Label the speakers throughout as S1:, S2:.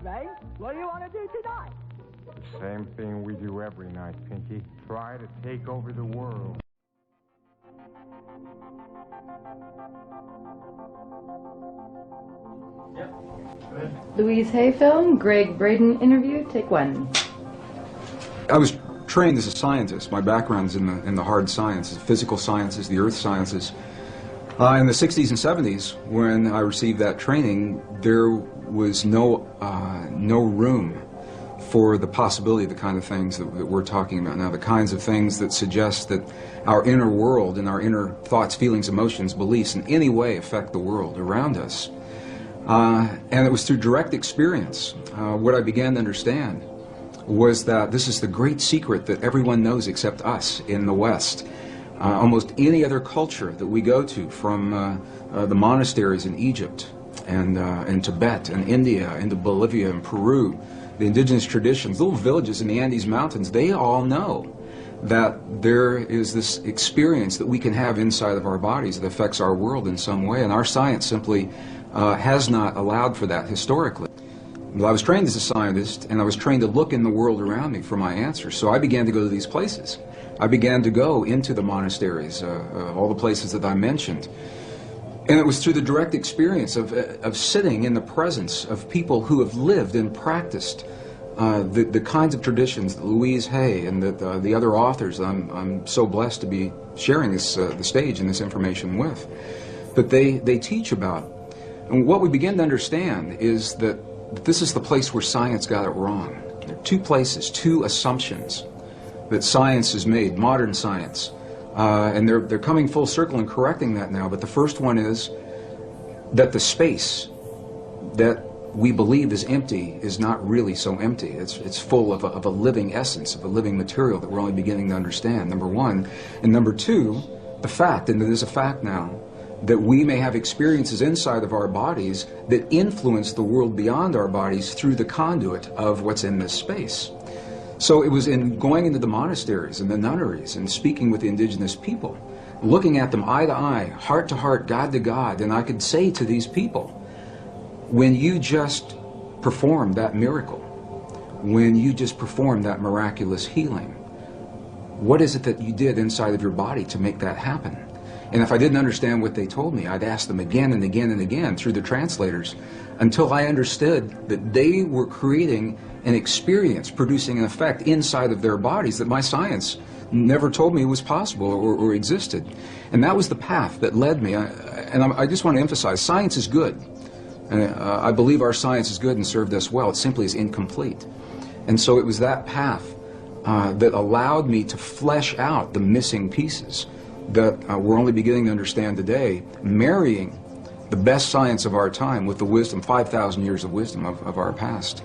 S1: Ray. What do you want to do tonight?
S2: The same thing we do every night, Pinky. Try to take over the world.
S3: Louise Hay film, Greg Braden interview, take one.
S4: I was trained as a scientist. My background is in the hard sciences, physical sciences, the earth sciences. In the 60s and 70s, when I received that training, there was no room for the possibility of the kind of things that we're talking about now, the kinds of things that suggest that our inner world and our inner thoughts, feelings, emotions, beliefs in any way affect the world around us. And it was through direct experience what I began to understand was that this is the great secret that everyone knows except us in the West. Almost any other culture that we go to, from the monasteries in Egypt and Tibet and India into Bolivia and Peru, the indigenous traditions, little villages in the Andes Mountains, they all know that there is this experience that we can have inside of our bodies that affects our world in some way, and our science simply has not allowed for that historically. Well, I was trained as a scientist, and I was trained to look in the world around me for my answers, so I began to go to these places. I began to go into the monasteries, all the places that I mentioned. And it was through the direct experience of sitting in the presence of people who have lived and practiced the kinds of traditions that Louise Hay and the other authors I'm so blessed to be sharing the stage and this information with, that they teach about. And what we begin to understand is that this is the place where science got it wrong. There are two places, two assumptions that science has made, modern science. And they're coming full circle and correcting that now. But the first one is that the space that we believe is empty is not really so empty. It's full of a living essence, of a living material that we're only beginning to understand, number one. And number two, the fact, and it is a fact now, that we may have experiences inside of our bodies that influence the world beyond our bodies through the conduit of what's in this space. So it was in going into the monasteries and the nunneries and speaking with the indigenous people, looking at them eye to eye, heart to heart, God to God, and I could say to these people, when you just performed that miracle, when you just performed that miraculous healing, what is it that you did inside of your body to make that happen? And if I didn't understand what they told me, I'd ask them again and again and again through the translators until I understood that they were creating an experience, producing an effect inside of their bodies that my science never told me was possible or existed. And that was the path that led me. I just want to emphasize, science is good. I believe our science is good and served us well. It simply is incomplete. And so it was that path that allowed me to flesh out the missing pieces that we're only beginning to understand today, marrying the best science of our time with the wisdom, 5,000 years of wisdom of our past,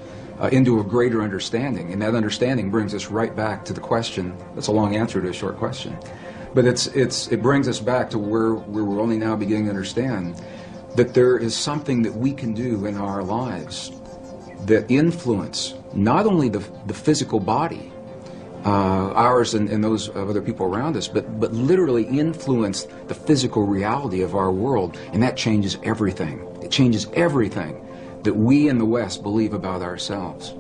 S4: into a greater understanding. And that understanding brings us right back to the question. That's a long answer to a short question. But it brings us back to where we're only now beginning to understand that there is something that we can do in our lives that influence not only the physical body, ours and those of other people around us, but literally influence the physical reality of our world, and that changes everything. It changes everything that we in the West believe about ourselves.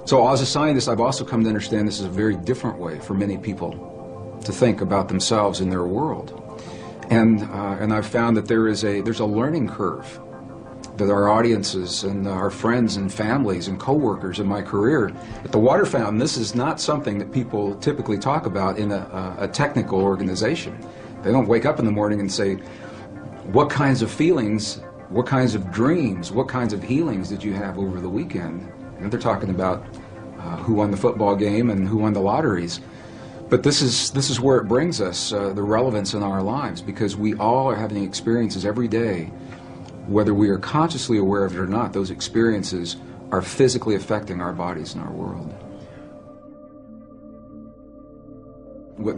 S4: So as a scientist, I've also come to understand this is a very different way for many people to think about themselves and their world. And I've found that there's a learning curve that our audiences and our friends and families and co-workers in my career at the water fountain, this is not something that people typically talk about in a technical organization. They don't wake up in the morning and say, what kinds of feelings, what kinds of dreams, what kinds of healings did you have over the weekend? And they're talking about who won the football game and who won the lotteries. But this is where it brings us, the relevance in our lives, because we all are having experiences every day. Whether we are consciously aware of it or not, those experiences are physically affecting our bodies and our world. What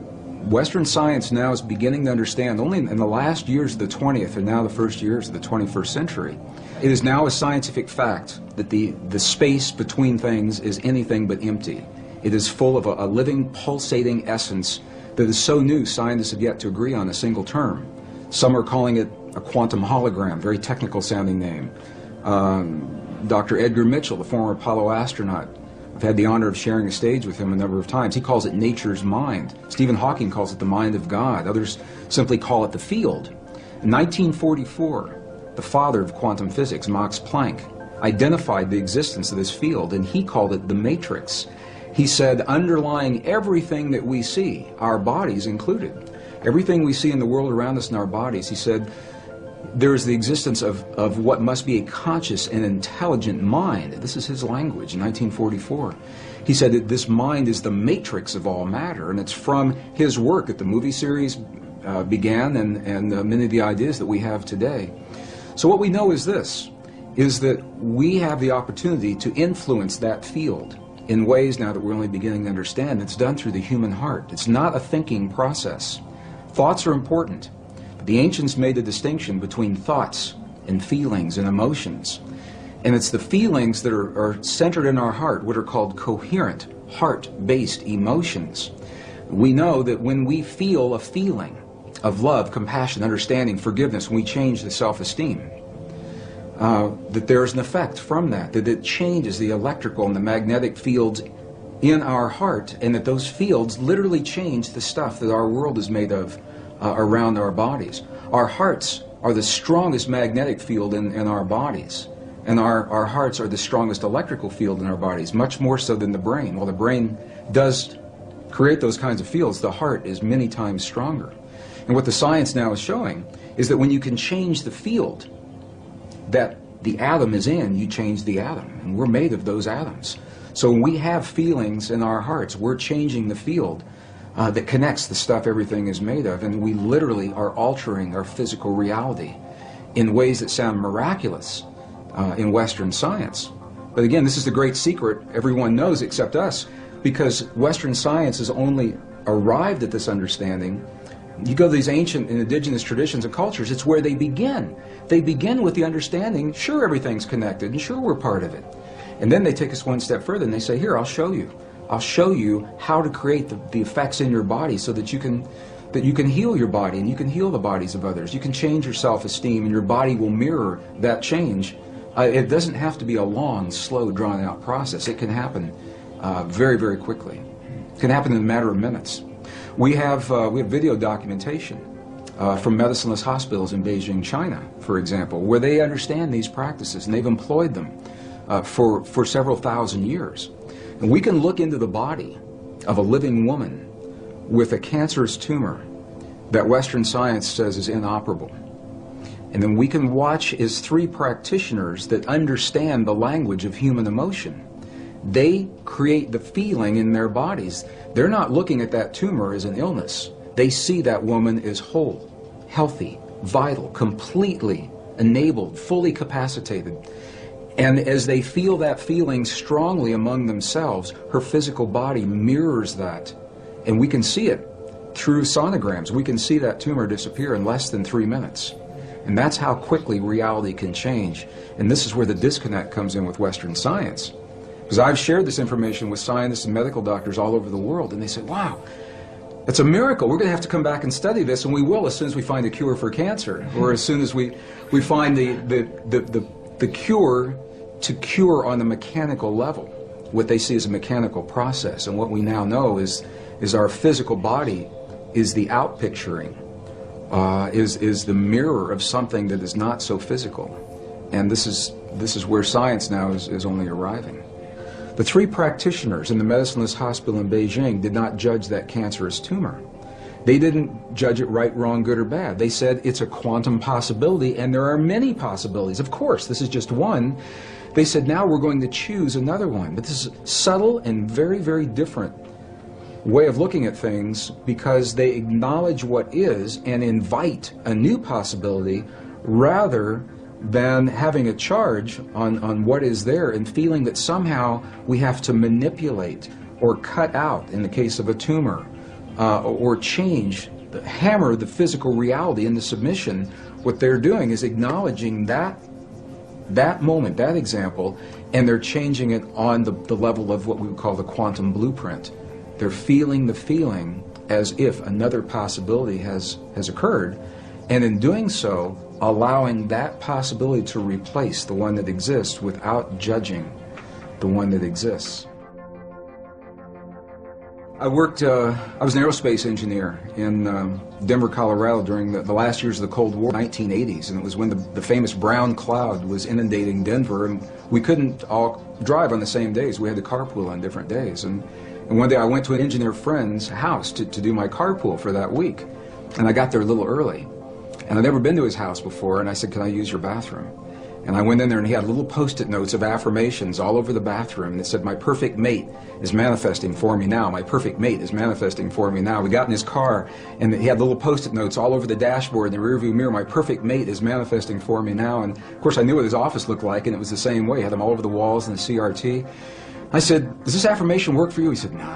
S4: Western science now is beginning to understand, only in the last years of the 20th and now the first years of the 21st century, it is now a scientific fact that the space between things is anything but empty. It is full of a living, pulsating essence that is so new scientists have yet to agree on a single term. Some are calling it a quantum hologram, very technical sounding name. Dr. Edgar Mitchell, the former Apollo astronaut. I've had the honor of sharing a stage with him a number of times. He calls it nature's mind. Stephen Hawking calls it the mind of God. Others simply call it the field. In 1944, the father of quantum physics, Max Planck, identified the existence of this field, and he called it the matrix. He said, underlying everything that we see, our bodies included, everything we see in the world around us in our bodies, he said, there is the existence of what must be a conscious and intelligent mind. This is his language in 1944. He said that this mind is the matrix of all matter, and it's from his work that the movie series began and many of the ideas that we have today. So what we know is this, is that we have the opportunity to influence that field in ways now that we're only beginning to understand. It's done through the human heart. It's not a thinking process. Thoughts are important. The ancients made a distinction between thoughts and feelings and emotions. And it's the feelings that are centered in our heart, what are called coherent, heart-based emotions. We know that when we feel a feeling of love, compassion, understanding, forgiveness, when we change the self-esteem, that there's an effect from that it changes the electrical and the magnetic fields in our heart, and that those fields literally change the stuff that our world is made of around our bodies. Our hearts are the strongest magnetic field in our bodies, and our hearts are the strongest electrical field in our bodies, much more so than the brain. While the brain does create those kinds of fields, the heart is many times stronger. And what the science now is showing is that when you can change the field that the atom is in, you change the atom, and we're made of those atoms. So when we have feelings in our hearts, we're changing the field that connects the stuff everything is made of, and we literally are altering our physical reality in ways that sound miraculous in Western science. But again, this is the great secret everyone knows except us, because Western science has only arrived at this understanding. You go to these ancient and indigenous traditions and cultures, it's where they begin. They begin with the understanding, sure, everything's connected, and sure, we're part of it. And then they take us one step further and they say, here, I'll show you. I'll show you how to create the effects in your body so that you can heal your body and you can heal the bodies of others. You can change your self-esteem and your body will mirror that change. It doesn't have to be a long, slow, drawn-out process. It can happen very, very quickly. It can happen in a matter of minutes. We have video documentation from medicineless hospitals in Beijing, China, for example, where they understand these practices and they've employed them for several thousand years. And we can look into the body of a living woman with a cancerous tumor that Western science says is inoperable. And then we can watch as three practitioners that understand the language of human emotion. They create the feeling in their bodies. They're not looking at that tumor as an illness. They see that woman as whole, healthy, vital, completely enabled, fully capacitated. And as they feel that feeling strongly among themselves, her physical body mirrors that. And we can see it through sonograms. We can see that tumor disappear in less than 3 minutes. And that's how quickly reality can change. And this is where the disconnect comes in with Western science. Because I've shared this information with scientists and medical doctors all over the world, and they say, wow, it's a miracle. We're going to have to come back and study this, and we will as soon as we find a cure for cancer, or as soon as we find the cure to cure on the mechanical level, what they see as a mechanical process. And what we now know is our physical body is the outpicturing, is the mirror of something that is not so physical. And this is where science now is only arriving. The three practitioners in the medicineless hospital in Beijing did not judge that cancerous tumor. They didn't judge it right, wrong, good, or bad. They said it's a quantum possibility, and there are many possibilities. Of course, this is just one. They said, now we're going to choose another one. But this is subtle and very, very different way of looking at things, because they acknowledge what is and invite a new possibility rather than having a charge on what is there and feeling that somehow we have to manipulate or cut out, in the case of a tumor, or change, hammer the physical reality into submission. What they're doing is acknowledging that moment, that example, and they're changing it on the level of what we would call the quantum blueprint. They're feeling the feeling as if another possibility has occurred, and in doing so, allowing that possibility to replace the one that exists without judging the one that exists. I was an aerospace engineer in Denver, Colorado during the last years of the Cold War, 1980s, and it was when the famous brown cloud was inundating Denver, and we couldn't all drive on the same days. We had to carpool on different days. And one day I went to an engineer friend's house to do my carpool for that week, and I got there a little early. And I'd never been to his house before, and I said, "Can I use your bathroom?" And I went in there, and he had little Post-it notes of affirmations all over the bathroom that said, "My perfect mate is manifesting for me now. My perfect mate is manifesting for me now." We got in his car, and he had little Post-it notes all over the dashboard and the rearview mirror. "My perfect mate is manifesting for me now." And of course, I knew what his office looked like, and it was the same way. He had them all over the walls in the CRT. I said, "Does this affirmation work for you?" He said, "No."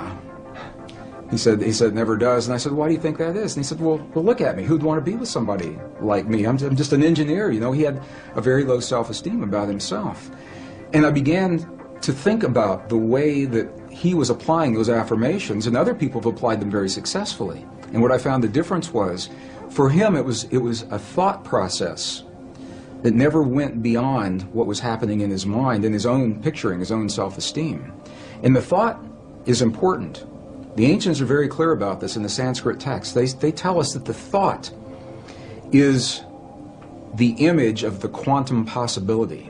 S4: He said, "It never does." And I said, "Why do you think that is?" And he said, well, look at me. Who'd want to be with somebody like me? I'm just an engineer, you know. He had a very low self-esteem about himself. And I began to think about the way that he was applying those affirmations, and other people have applied them very successfully. And what I found the difference was, for him, it was a thought process that never went beyond what was happening in his mind, in his own picturing, his own self-esteem. And the thought is important. The ancients are very clear about this in the Sanskrit text. They tell us that the thought is the image of the quantum possibility.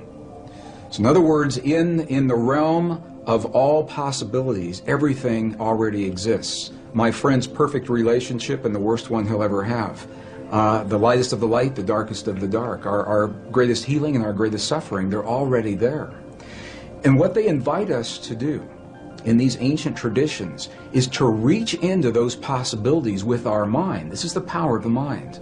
S4: So in other words, in the realm of all possibilities, everything already exists. My friend's perfect relationship and the worst one he'll ever have. The lightest of the light, the darkest of the dark. Our greatest healing and our greatest suffering, they're already there. And what they invite us to do in these ancient traditions is to reach into those possibilities with our mind. This is the power of the mind.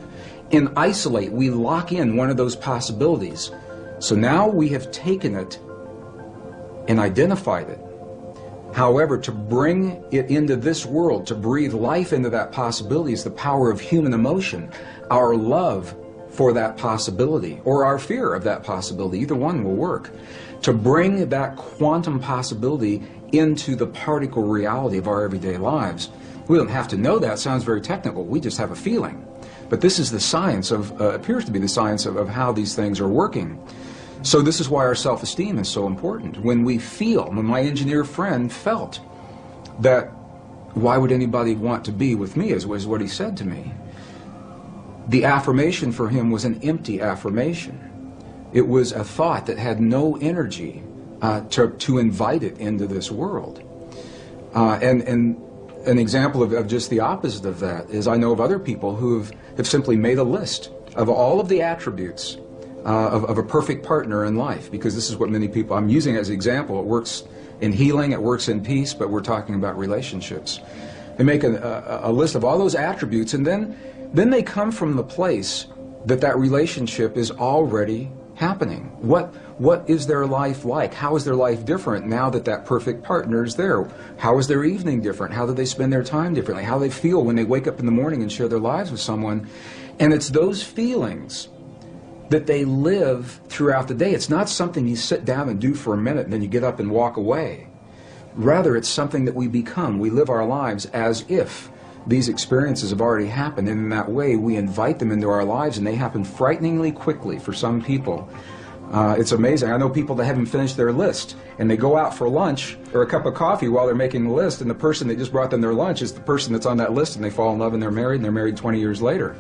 S4: And isolate, we lock in one of those possibilities. So now we have taken it and identified it. However, to bring it into this world, to breathe life into that possibility, is the power of human emotion, our love for that possibility, or our fear of that possibility. Either one will work. To bring that quantum possibility into the particle reality of our everyday lives. We don't have to know that. It sounds very technical. We just have a feeling. But this is the science of, appears to be the science of how these things are working. So this is why our self-esteem is so important. When we feel, when my engineer friend felt that, why would anybody want to be with me, is what he said to me. The affirmation for him was an empty affirmation. It was a thought that had no energy to invite it into this world. And an example of just the opposite of that is I know of other people who have simply made a list of all of the attributes of a perfect partner in life, because this is what many people, I'm using as an example. It works in healing, it works in peace, but we're talking about relationships. They make a list of all those attributes, and then they come from the place that relationship is already happening. What is their life like? How is their life different now that perfect partner is there? How is their evening different? How do they spend their time differently? How do they feel when they wake up in the morning and share their lives with someone? And it's those feelings that they live throughout the day. It's not something you sit down and do for a minute and then you get up and walk away. Rather, it's something that we become. We live our lives as if these experiences have already happened, and in that way we invite them into our lives, and they happen frighteningly quickly for some people. It's amazing. I know people that haven't finished their list, and they go out for lunch or a cup of coffee while they're making the list, and the person that just brought them their lunch is the person that's on that list, and they fall in love and they're married 20 years later.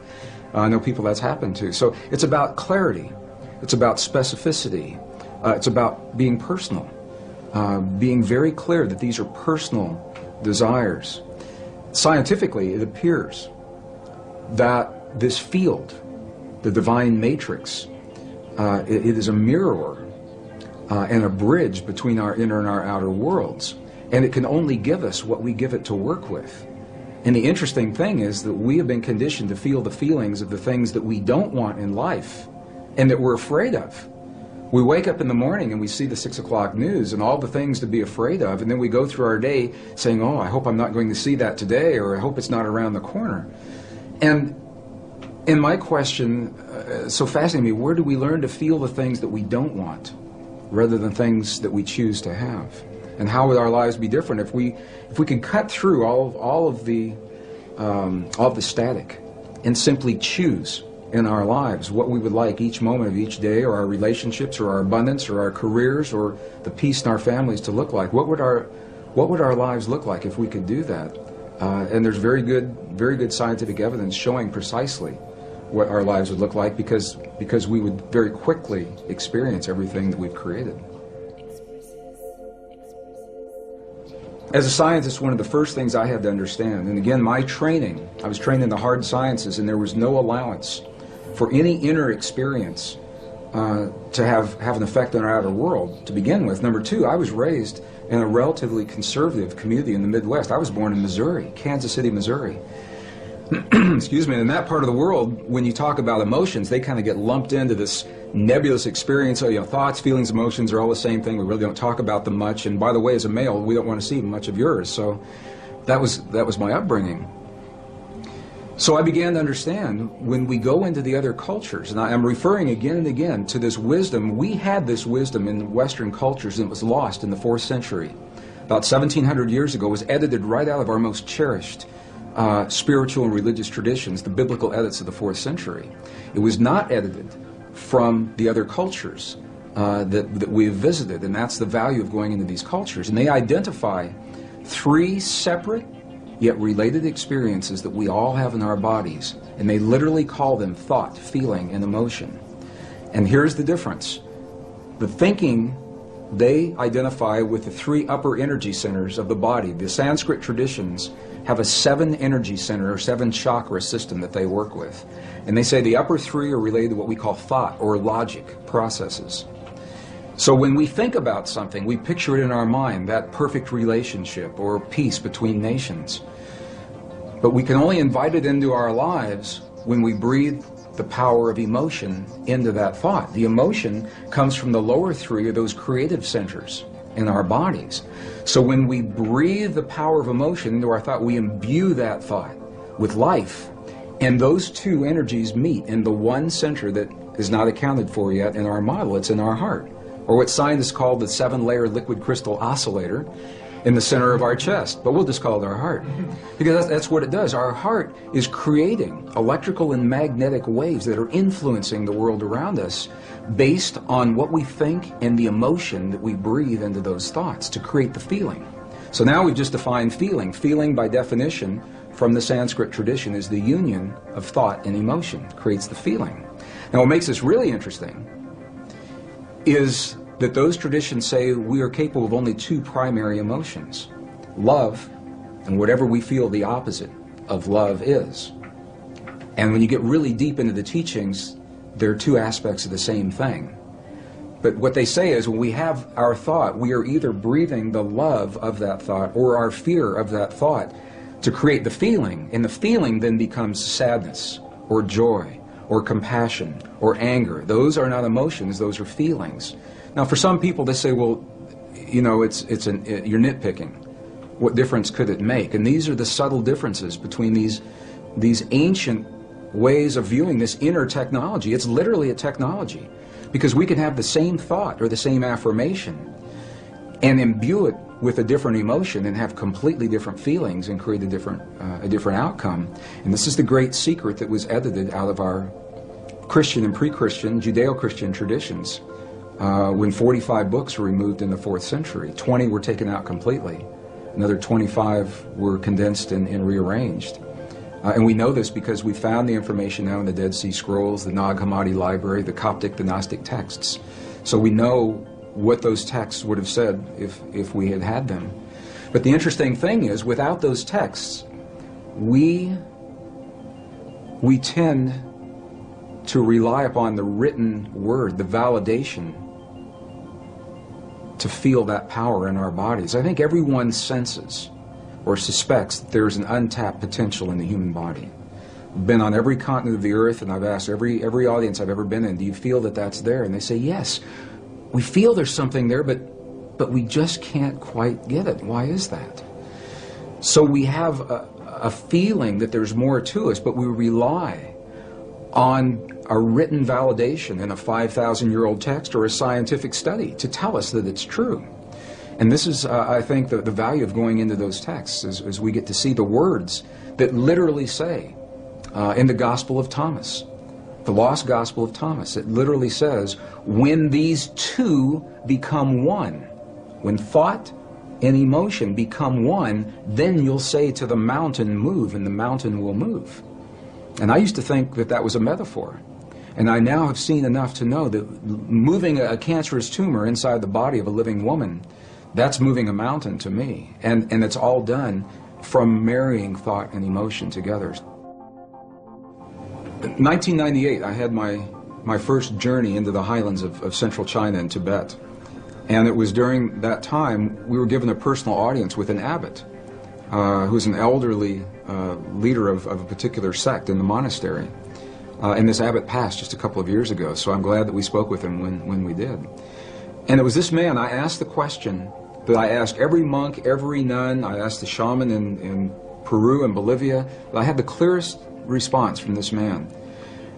S4: I know people that's happened to. So it's about clarity. It's about specificity. It's about being personal. Being very clear that these are personal desires. Scientifically, it appears that this field, the divine matrix, it is a mirror and a bridge between our inner and our outer worlds. And it can only give us what we give it to work with. And the interesting thing is that we have been conditioned to feel the feelings of the things that we don't want in life and that we're afraid of. We wake up in the morning and we see the 6 o'clock news and all the things to be afraid of, and then we go through our day saying, oh, I hope I'm not going to see that today, or I hope it's not around the corner. And in my question, so fascinating me, where do we learn to feel the things that we don't want rather than things that we choose to have? And how would our lives be different if we could cut through all of the static and simply choose in our lives, what we would like each moment of each day, or our relationships, or our abundance, or our careers, or the peace in our families to look like. What would our lives look like if we could do that? And there's very good scientific evidence showing precisely what our lives would look like, because we would very quickly experience everything that we've created. As a scientist, one of the first things I had to understand, and again, my training, I was trained in the hard sciences, and there was no allowance for any inner experience to have an effect on our outer world to begin with. Number two, I was raised in a relatively conservative community in the Midwest. I was born in Missouri, Kansas City, Missouri. Excuse me. In that part of the world, when you talk about emotions, they kind of get lumped into this nebulous experience. So, thoughts, feelings, emotions are all the same thing. We really don't talk about them much. And by the way, as a male, we don't want to see much of yours. So that was my upbringing. So I began to understand when we go into the other cultures, and I'm referring again and again to this wisdom. We had this wisdom in Western cultures, and it was lost in the 4th century. About 1,700 years ago, it was edited right out of our most cherished spiritual and religious traditions, the biblical edits of the 4th century. It was not edited from the other cultures that we've visited, and that's the value of going into these cultures. And they identify 3 separate yet related experiences that we all have in our bodies, and they literally call them thought, feeling, and emotion. And here's the difference. The thinking they identify with the 3 upper energy centers of the body. The Sanskrit traditions have a 7 energy center or 7 chakra system that they work with. And they say the upper 3 are related to what we call thought or logic processes. So when we think about something, we picture it in our mind, that perfect relationship or peace between nations. But we can only invite it into our lives when we breathe the power of emotion into that thought. The emotion comes from the lower 3 of those creative centers in our bodies. So when we breathe the power of emotion into our thought, we imbue that thought with life. And those 2 energies meet in the one center that is not accounted for yet in our model. It's in our heart, or what scientists call the 7-layer liquid crystal oscillator in the center of our chest. But we'll just call it our heart, because that's what it does. Our heart is creating electrical and magnetic waves that are influencing the world around us based on what we think and the emotion that we breathe into those thoughts to create the feeling. So now we've just defined feeling. Feeling, by definition, from the Sanskrit tradition, is the union of thought and emotion. It creates the feeling. Now what makes this really interesting is that those traditions say we are capable of only 2 primary emotions: love and whatever we feel the opposite of love is. And when you get really deep into the teachings, there are 2 aspects of the same thing. But what they say is when we have our thought, we are either breathing the love of that thought or our fear of that thought to create the feeling, and the feeling then becomes sadness or joy or compassion or anger. Those are not emotions, those are feelings. Now for some people they say, well, you're nitpicking. What difference could it make? And these are the subtle differences between these ancient ways of viewing this inner technology. It's literally a technology, because we can have the same thought or the same affirmation and imbue it with a different emotion and have completely different feelings and create a different outcome. And this is the great secret that was edited out of our Christian and pre-Christian Judeo-Christian traditions. When 45 books were removed in the 4th century, 20 were taken out completely. Another 25 were condensed and rearranged. And we know this because we found the information now in the Dead Sea Scrolls, the Nag Hammadi Library, the Coptic, the Gnostic texts. So we know what those texts would have said if we had had them. But the interesting thing is, without those texts, we tend to rely upon the written word, the validation, to feel that power in our bodies. I think everyone senses or suspects that there's an untapped potential in the human body. I've been on every continent of the earth, and I've asked every audience I've ever been in, do you feel that that's there? And they say, yes, we feel there's something there, but we just can't quite get it. Why is that? So we have a feeling that there's more to us, but we rely on a written validation in a 5,000-year-old text or a scientific study to tell us that it's true. And this is, I think, the value of going into those texts, as we get to see the words that literally say, in the Gospel of Thomas, The Lost Gospel of Thomas. It literally says, when these two become one, when thought and emotion become one, then you'll say to the mountain, move, and the mountain will move. And I used to think that that was a metaphor. And I now have seen enough to know that moving a cancerous tumor inside the body of a living woman, that's moving a mountain to me. And it's all done from marrying thought and emotion together. In 1998, I had my first journey into the highlands of central China and Tibet. And it was during that time we were given a personal audience with an abbot, who's an elderly leader of a particular sect in the monastery. And this abbot passed just a couple of years ago, so I'm glad that we spoke with him when we did. And it was this man, I asked the question that I asked every monk, every nun, I asked the shaman in Peru and Bolivia, but I had the clearest response from this man.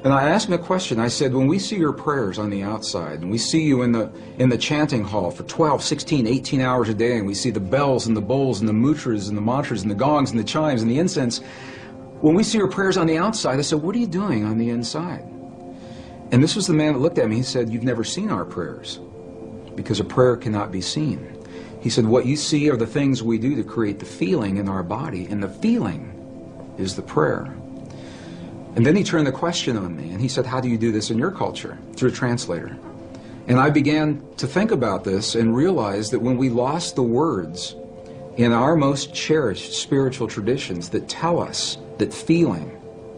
S4: And I asked him a question. I said, when we see your prayers on the outside, and we see you in the chanting hall for 12, 16, 18 hours a day, and we see the bells and the bowls and the mudras and the mantras and the gongs and the chimes and the incense, when we see your prayers on the outside, I said, what are you doing on the inside? And this was the man that looked at me. He said, you've never seen our prayers, because a prayer cannot be seen. He said, what you see are the things we do to create the feeling in our body, and the feeling is the prayer. And then he turned the question on me, and he said, how do you do this in your culture? Through a translator. And I began to think about this and realized that when we lost the words in our most cherished spiritual traditions that tell us that feeling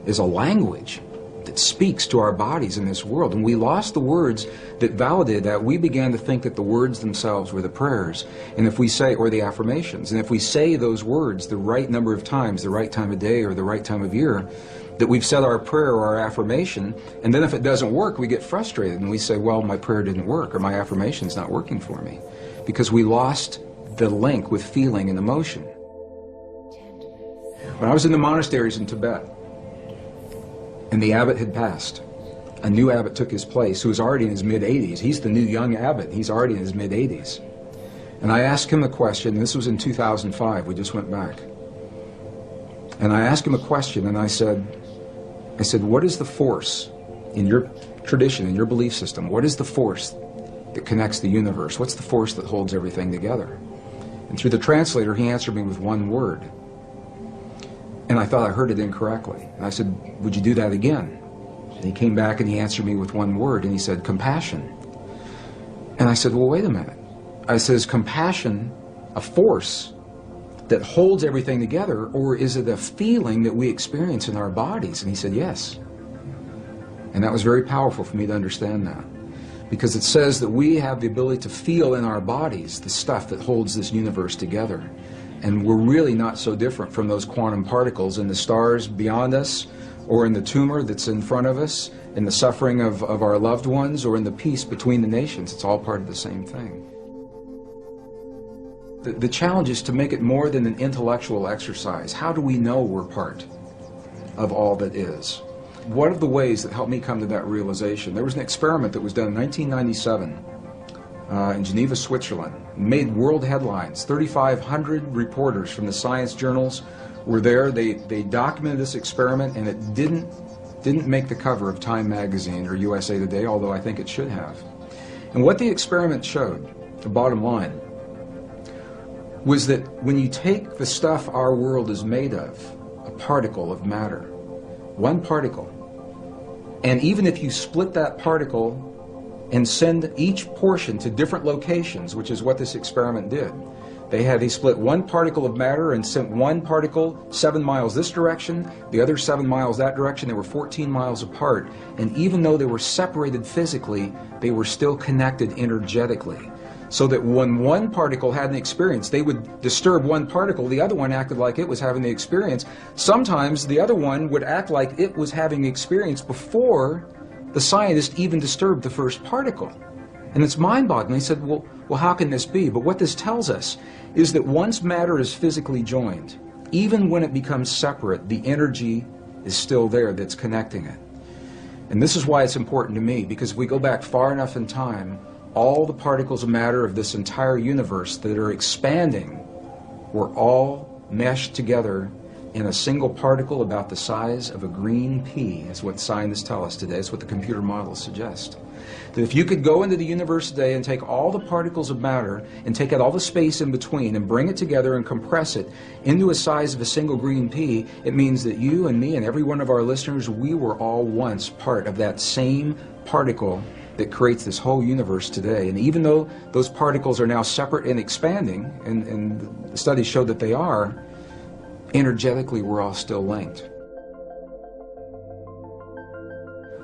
S4: is a language that speaks to our bodies in this world, and we lost the words that validated that, we began to think that the words themselves were the prayers, and if we say, or the affirmations, and if we say those words the right number of times, the right time of day or the right time of year, that we've said our prayer or our affirmation, and then if it doesn't work, we get frustrated and we say, well, my prayer didn't work, or my affirmation's not working for me, because we lost the link with feeling and emotion. When I was in the monasteries in Tibet, and the abbot had passed, a new abbot took his place, who was already in his mid-80s. He's the new young abbot. He's already in his mid-80s. And I asked him a question, and this was in 2005, we just went back. And I asked him a question, and I said, what is the force in your tradition, in your belief system? What is the force that connects the universe? What's the force that holds everything together? And through the translator, he answered me with one word. And I thought I heard it incorrectly. And I said, would you do that again? And he came back and he answered me with one word, and he said, compassion. And I said, well, wait a minute. I said, is compassion a force that holds everything together, or is it a feeling that we experience in our bodies? And he said, yes. And that was very powerful for me to understand that, because it says that we have the ability to feel in our bodies the stuff that holds this universe together. And we're really not so different from those quantum particles in the stars beyond us, or in the tumor that's in front of us, in the suffering of our loved ones, or in the peace between the nations. It's all part of the same thing. The challenge is to make it more than an intellectual exercise. How do we know we're part of all that is? One of the ways that helped me come to that realization, there was an experiment that was done in 1997 in Geneva, Switzerland. Made world headlines. 3,500 reporters from the science journals were there. They documented this experiment, and it didn't make the cover of Time magazine or USA Today, although I think it should have. And what the experiment showed, the bottom line, was that when you take the stuff our world is made of, a particle of matter, one particle, and even if you split that particle and send each portion to different locations, which is what this experiment did. They split one particle of matter and sent one particle 7 miles this direction, the other 7 miles that direction. They were 14 miles apart, and even though they were separated physically, they were still connected energetically. So that when one particle had an experience, they would disturb one particle, the other one acted like it was having the experience. Sometimes the other one would act like it was having the experience before the scientist even disturbed the first particle. And it's mind-boggling. He said, well, how can this be? But what this tells us is that once matter is physically joined, even when it becomes separate, the energy is still there that's connecting it. And this is why it's important to me, because if we go back far enough in time, all the particles of matter of this entire universe that are expanding were all meshed together in a single particle about the size of a green pea, is what scientists tell us today. It's what the computer models suggest. That if you could go into the universe today and take all the particles of matter and take out all the space in between and bring it together and compress it into a size of a single green pea, it means that you and me and every one of our listeners, we were all once part of that same particle that creates this whole universe today. And even though those particles are now separate and expanding, and the studies show that they are, energetically we're all still linked.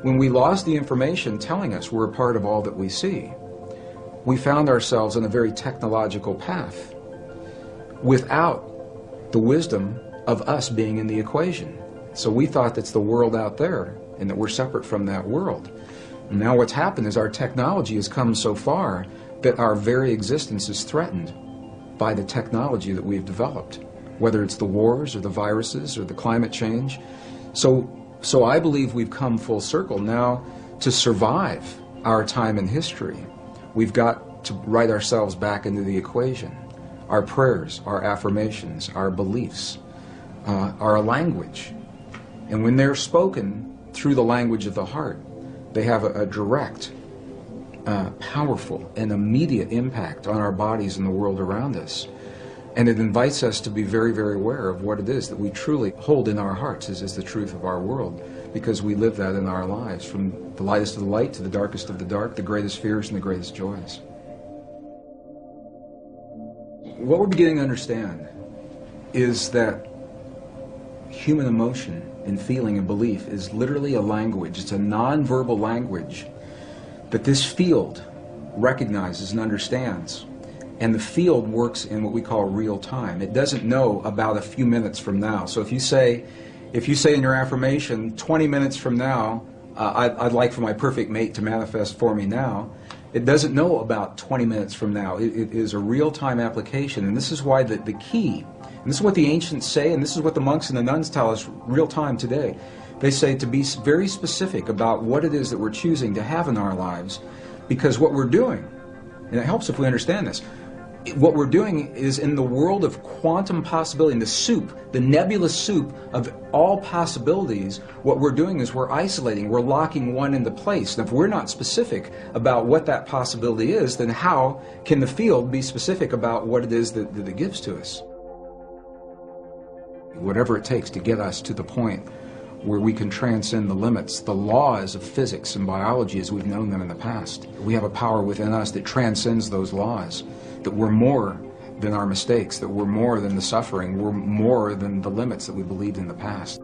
S4: When we lost the information telling us we're a part of all that we see, we found ourselves on a very technological path without the wisdom of us being in the equation. So we thought that's the world out there and that we're separate from that world. And now what's happened is our technology has come so far that our very existence is threatened by the technology that we've developed, whether it's the wars or the viruses or the climate change. So I believe we've come full circle now to survive our time in history. We've got to write ourselves back into the equation. Our prayers, our affirmations, our beliefs, our language. And when they're spoken through the language of the heart, they have a direct, powerful, and immediate impact on our bodies and the world around us. And it invites us to be very, very aware of what it is that we truly hold in our hearts as the truth of our world, because we live that in our lives, from the lightest of the light to the darkest of the dark, the greatest fears and the greatest joys. What we're beginning to understand is that human emotion and feeling and belief is literally a language. It's a non-verbal language that this field recognizes and understands. And the field works in what we call real time. It doesn't know about a few minutes from now. So if you say in your affirmation, 20 minutes from now, I'd like for my perfect mate to manifest for me now, it doesn't know about 20 minutes from now. It is a real-time application. And this is why the key, and this is what the ancients say, and this is what the monks and the nuns tell us real-time today. They say to be very specific about what it is that we're choosing to have in our lives, because what we're doing, and it helps if we understand this, what we're doing is in the world of quantum possibility, in the soup, the nebulous soup of all possibilities, what we're doing is we're isolating, we're locking one into place. And if we're not specific about what that possibility is, then how can the field be specific about what it is that it gives to us? Whatever it takes to get us to the point where we can transcend the limits, the laws of physics and biology as we've known them in the past. We have a power within us that transcends those laws, that we're more than our mistakes, that we're more than the suffering, we're more than the limits that we believed in the past.